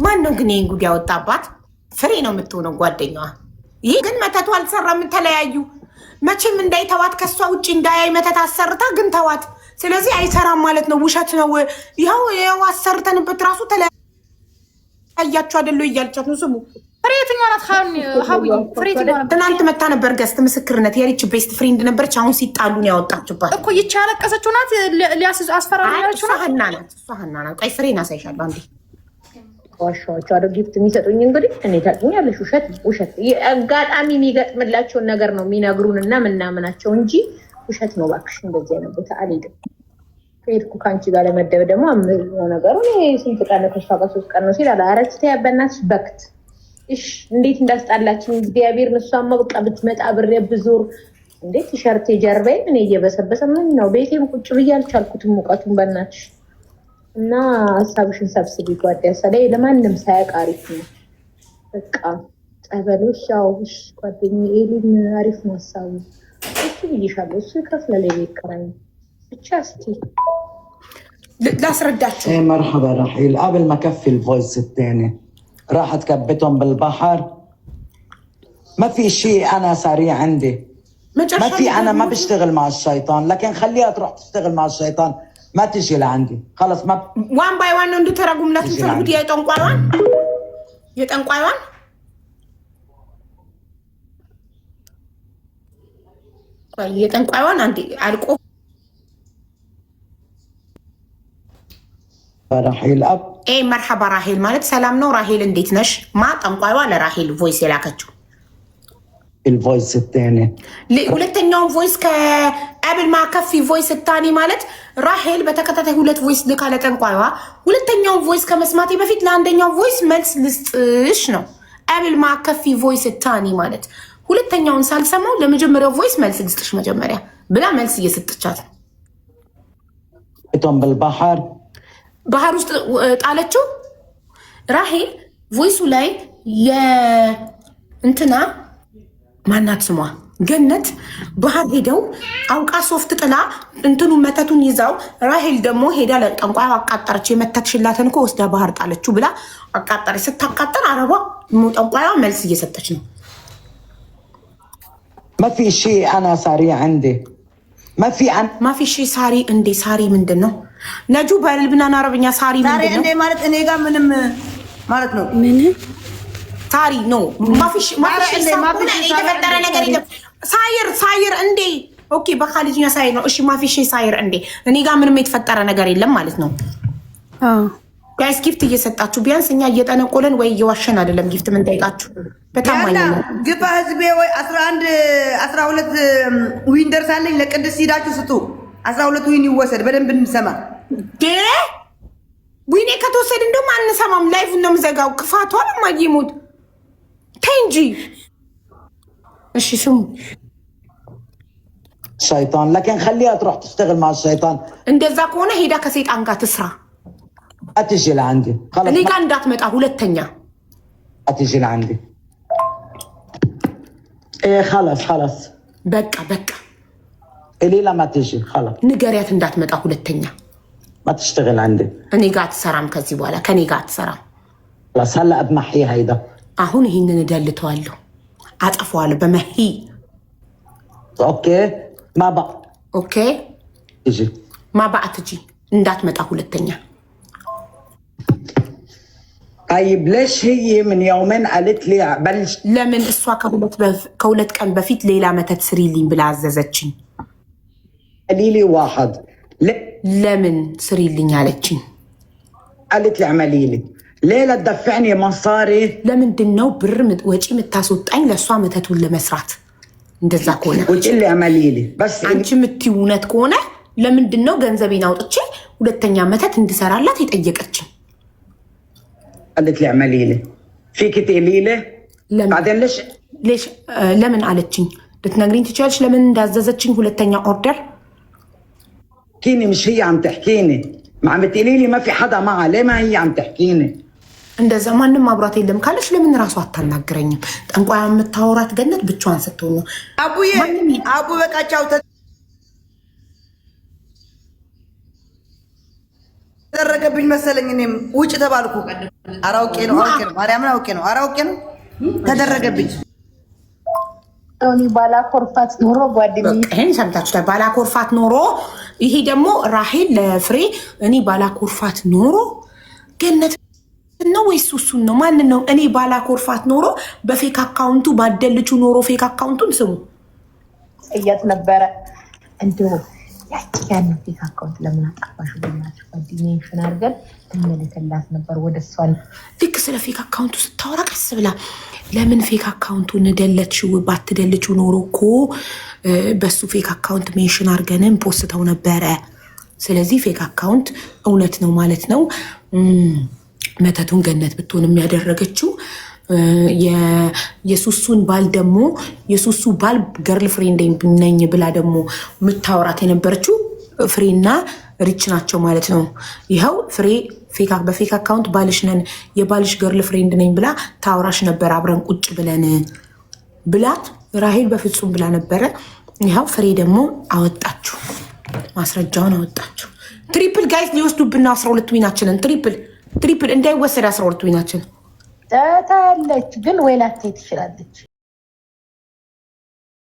ማን ነው ግን ይሄን ጉድ ያወጣባት? ፍሬ ነው የምትሆነው ጓደኛዋ። ይሄ ግን መተቱ አልሰራም፣ ተለያዩ። መቼም እንዳይተዋት ከሷ ውጪ እንዳያይ መተት አሰርታ ግን ተዋት። ስለዚህ አይሰራም ማለት ነው፣ ውሸት ነው። ይኸው አሰርተንበት ራሱ ተለያያችሁ አይደሉ እያልቻት ነው። ስሙ ፍሬትኛ ናት ሀቡዬ። ፍሬትኛ ናት። ትናንት መታ ነበር ገስት ምስክርነት። የሪች ቤስት ፍሬንድ ነበረች። አሁን ሲጣሉ ነው ያወጣችባት እኮ። ይቺ ያለቀሰችው ናት፣ ሊያስይዙ አስፈራሪ ያለችው ናት። እሷ ሀና ናት። ቆይ ፍሬን አሳይሻለሁ አንዴ። ዋሻዎቹ አደ ጊፍት የሚሰጡኝ እንግዲህ እኔ ታውቂኛለሽ፣ ውሸት አጋጣሚ የሚገጥምላቸውን ነገር ነው የሚነግሩንና ምናምናቸው እንጂ ውሸት ነው። እባክሽ እንደዚህ አይነት ቦታ አልሄድም። ከሄድኩ ከአንቺ ጋር ለመደብ ደግሞ ነገሩ ስንት ቀን ነው? ከሷ ጋር 3 ቀን ነው ሲል አረስተ ያበናትሽ በክት እሽ እንዴት እንዳስጣላችን እግዚአብሔር። እሷማ በቃ ብትመጣ ብሬ ብዙር እንዴት ቲሸርት ጀርባዬን እኔ እየበሰበሰ ምን ነው ቤቴም ቁጭ ብዬ አልቻልኩትም ሙቀቱን በእናትሽ። እና ሀሳብሽን ሰብስቢ ጓደኛ ላይ ለማንም ሳያውቅ አሪፍ ነው። በቃ ጸበሎሽ ያውሽ ጓደኛዬ ኤሊን አሪፍ ነው ሀሳቡ። እሱ ብዬሻለሁ፣ እሱ ይከፍላል የቤት ኪራይ ብቻ። እስኪ ላስረዳችሁ። مرحبا رحيل، قبل ما كفي الفويس الثاني راحت كبتهم بالبحر. ما في شيء انا سريع عندي، ما في، انا ما بشتغل مع الشيطان، لكن خليها تروح تشتغل مع الشيطان، ما تجي لعندي خلص. ما وان باي وان ندو تراغم لا تفرقوا دي يطنقايوان يطنقايوان عندي አልቆ راحيل اب مرحبا راحيل ማለት ሰላም ነው راحيل እንዴት ነሽ? ማ ጠንቋይዋ ለራሄል ቮይስ የላከችው الفويس الثاني ሁለተኛው ቮይስ ከአብል ማከፊ ቮይስ ታኒ ማለት ራሄል በተከታታይ 2 ቮይስ ልካ ለጠንቋይዋ። ሁለተኛው ቮይስ ከመስማቴ በፊት ለአንደኛው ቮይስ መልስ ልስጥሽ ነው። አብል ማከፊ ቮይስ ታኒ ማለት ሁለተኛውን ሳልሰማው ለመጀመሪያው ቮይስ መልስ ልስጥሽ መጀመሪያ ብላ መልስ እየሰጠቻት ነው። كبتهم بالبحر ባህር ውስጥ ጣለችው ራሄል። ቮይሱ ላይ እንትና ማናት ስሟ ገነት ባህር ሄደው አውቃ ሶፍት ጥላ እንትኑ መተቱን ይዛው ራሄል ደግሞ ሄዳ ለጠንቋዩ አቃጠረች። የመተትሽላትን እኮ ወስዳ ባህር ጣለችው ብላ አቃጠረች። ስታቃጠር አረቧ ጠንቋዩ መልስ እየሰጠች ነው። ما في شيء انا سريع عندي، ما في شيء ሳሪ እንዴ? ሳሪ ምንድን ነው? ነጁ በልብናን አረብኛ ሳሪ ምንድን ነው? እንዴ ማለት እኔ ጋር ምንም ማለት ነው። ምን ሳሪ ነው? ማፊሽ የተፈጠረ ነገር የለም። ሳይር እንዴ? ኦኬ በኻሊጅኛ ሳይር ነው። እሺ ማፊሽ ሳይር እንዴ? እኔ ጋር ምንም የተፈጠረ ነገር የለም ማለት ነው። ጋይስ ጊፍት እየሰጣችሁ ቢያንስ እኛ እየጠነቆለን ወይ እየዋሸን አይደለም። ጊፍት ምን ጠይቃችሁ በታማኝነት ግፋ ህዝቤ ወይ 11 12 ዊን ደርሳለኝ። ለቅድስ ሂዳችሁ ስጡ። 12 ዊን ይወሰድ በደንብ እንሰማ። ዊኔ ከተወሰድ እንደውም አንሰማም። ላይቭ ነው የምዘጋው። ክፋቷ ማይሞት ተንጂ። እሺ ስሙ شيطان، لكن خليها تروح تشتغل مع الشيطان. እንደዛ ከሆነ ሄዳ ከሰይጣን ጋር ትስራ። ما تجي لعندي خلص، እኔ ጋር እንዳትመጣ ሁለተኛ። ما تجي لعندي. ايه خلص በቃ إلي لا ما تجي خلص، ንገሪያት እንዳትመጣ ሁለተኛ። ما تشتغل عندي እኔ ጋር አትሰራም። ከዚህ በኋላ ከኔ ጋር አትሰራም። خلاص هلا بمحي هيدا። አሁን ይሄንን እደልተዋለሁ፣ አጠፋዋለሁ በመሂ። اوكي ما بقى ኦኬ تجي ما بقى تجي እንዳትመጣ ሁለተኛ። طيب ليش هي من يومين قالت لي بلش؟ ለምን እሷ ከሁለት ቀን በፊት ሌላ መተት ስሪልኝ ብላ አዘዘችኝ። قالي لي واحد ለምን ስሪልኝ አለችኝ። قالت لي اعملي لي ليلة تدفعني مصاري. ለምንድን ነው ብር ወጪ የምታስወጣኝ ለእሷ መተቱን ለመስራት? እንደዛ ከሆነ وتقول لي اعملي لي بس አንቺ የምትይው እውነት ከሆነ ለምንድን ነው ገንዘቤን አውጥቼ ሁለተኛ መተት እንድሰራላት የጠየቀችኝ? قالت لي اعملي لي فيك تقولي لي بعدين ليش ለምን አለችኝ? ልትነግሪኝ ትችላለሽ ለምን እንዳዘዘችኝ ሁለተኛ ኦርደር? كيني مش هي عم تحكيني، ما عم تقولي لي ما في حدا معها، ليه ما هي عم تحكيني؟ እንደዛ ማንም አብሯት የለም ካለች ለምን ራሱ አታናግረኝም? ጠንቋያ የምታወራት ገነት ብቻዋን ስትሆን ነው። አቡዬ አቡ በቃቻው ተደረገብኝ መሰለኝ። እኔም ውጭ ተባልኩ። አራውቄ ነው ማርያምን አውቄ ነው ተደረገብኝ። እኔ ባላኮርፋት ኖሮ ጓደኛዬ ይሄን ሰምታችኋል። ባላኮርፋት ኖሮ ይሄ ደግሞ ራሄል ለፍሬ እኔ ባላኮርፋት ኖሮ ገነት ነው ወይስ እሱን ነው? ማን ነው? እኔ ባላኮርፋት ኖሮ በፌክ አካውንቱ ባደልቹ ኖሮ ፌክ አካውንቱን ስሙ እያት ነበረ እንደው ያን ፌክ አካውንት ለምን አጠፋሽ ብላችሁ ጓደኛዬን አድርገን እንመለከላት ነበር ወደ እሷን። ልክ ስለ ፌክ አካውንቱ ስታወራ ቀስ ብላ ለምን ፌክ አካውንቱን ደለችው? ባትደልችው ኖሮ እኮ በሱ ፌክ አካውንት ሜንሽን አድርገንም ፖስተው ነበረ። ስለዚህ ፌክ አካውንት እውነት ነው ማለት ነው። መተቱን ገነት ብትሆን የሚያደረገችው የሱሱን ባል ደግሞ የሱሱ ባል ገርል ፍሬንድ ነኝ ብላ ደግሞ የምታወራት የነበረችው ፍሬና ሪች ናቸው ማለት ነው። ይኸው ፍሬ በፌክ አካውንት ባልሽ ነን የባልሽ ገርል ፍሬንድ ነኝ ብላ ታወራሽ ነበር አብረን ቁጭ ብለን ብላት ራሄል በፍጹም ብላ ነበረ። ይኸው ፍሬ ደግሞ አወጣችሁ፣ ማስረጃውን አወጣችሁ። ትሪፕል ጋይስ ሊወስዱብና 12 ዊናችንን ትሪፕል እንዳይወሰድ 12 ዊናችን ታያለች። ግን ወይ ላትሄድ ትችላለች።